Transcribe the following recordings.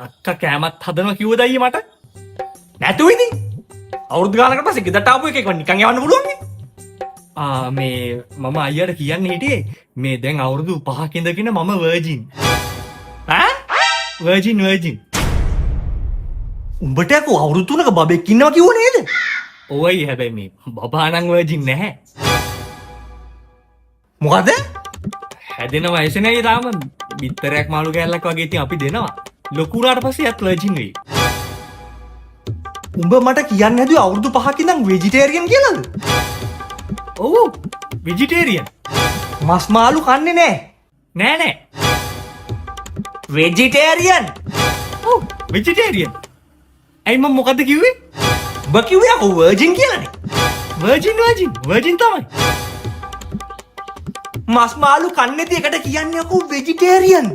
අක්කා කෑමත් හදනවා කිව්වද අයියේ මට? නැතුව ඉතින්. අවුරුදු ගානකට පස්සේ ගෙදරට ආපු එකෙක් නිකන් යවන්න පුළුවන් නේ. මේ මම අයියට කියන්න හිටියේ මේ දැන් අවුරුදු 5ක ඉඳගෙන මම වර්ජින්. වර්ජින්. උඹට යකෝ අවුරුදු 3ක බබෙක් ඉන්නවා කිව්ව නේද? ඔවයි හැබැයි මේ බබා නම් වර්ජින් නැහැ. මොකද? හැදෙන වයස නේ තාම බිත්තරයක් මාළු කෑල්ලක් වගේ ඉතින් අපි දෙනවා. ලොකු වුණාට පස්සේ යත් වර්ජින් වෙයි. උඹ මට කියන්න හැදුවේ අවුරුදු 5ක ඉඳන් වෙජිටේරියන් කියලාද? ඔව් වෙජිටේරියන්. මස් මාළු කන්නේ නෑ. වෙජිටේරියන්. ඔව් වෙජිටේරියන්. ඇයි මම මොකද්ද කිව්වේ? ඔබ කිව්වේ අකෝ වර්ජින් කියලානේ. වර්ජින් තමයි. මස් මාළු කන්නේ නැති එකට කියන්නේ අකෝ වෙජිටේරියන්.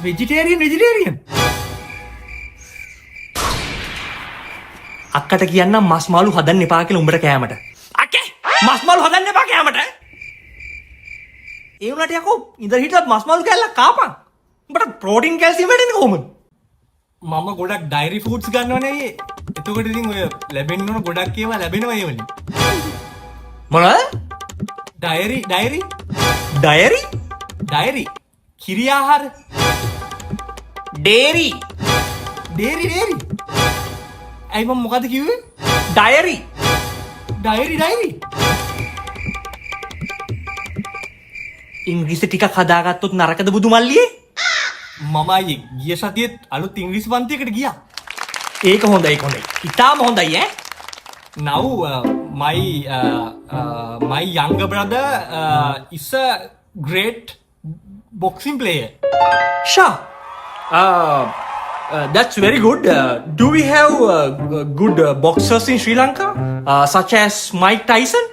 වෙජිටේරියන්. අක්කට කියන්නම් මස් මාළු හදන්න එපා කියලා උඹට කෑමට. අක්කේ මස් මාළු හදන්න එපා කෑමට. ඒ උනට යකෝ ඉඳලා හිටවත් මස් මාළු කෑල්ලක් කාපන්. උඹට ප්‍රෝටීන් කැල්සියම් වැඩෙන්නේ කොහොමද? මම ගොඩක් ඩයරි ෆුඩ්ස් ගන්නවනේ. එතකොට ඉතින් ඔය ලැබෙන්න ඕන ගොඩක් ඒවා ලැබෙනවා ඒ වලින්. මොනවද? ඩයරි? කිරි ආහාර. ඩේරි. ඇයි මම මොකද කිව්වේ? ඩයරි. ඉංග්‍රීසි ටිකක් හදාගත්තොත් නරකද බුදු මල්ලියේ? මම අයියේ ගිය සතියේත් අලුත් ඉංග්‍රීසි පන්තියකට ගියා. ඒක හොඳයි. ඉතාලම හොඳයි ඈ. Now my younger brother is a great boxing player. Sure. That's very good. Do we have good boxers in Sri Lanka? Such as Mike Tyson?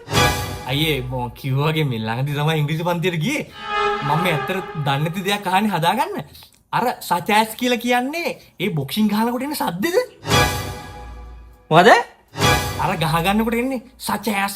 අයියේ මම කිව්වාගේ මේ ළඟදී තමයි ඉංග්‍රීසි පන්තියට ගියේ. මම මේ ඇත්තට දන්නේ නැති දෙයක් අහන්නේ හදාගන්න. අර සචෑස් කියලා කියන්නේ ඒ බොක්සින් ගහනකොට එන සද්දෙද? මොකද? අර ගහ ගන්නකොට එන්නේ සචෑස්.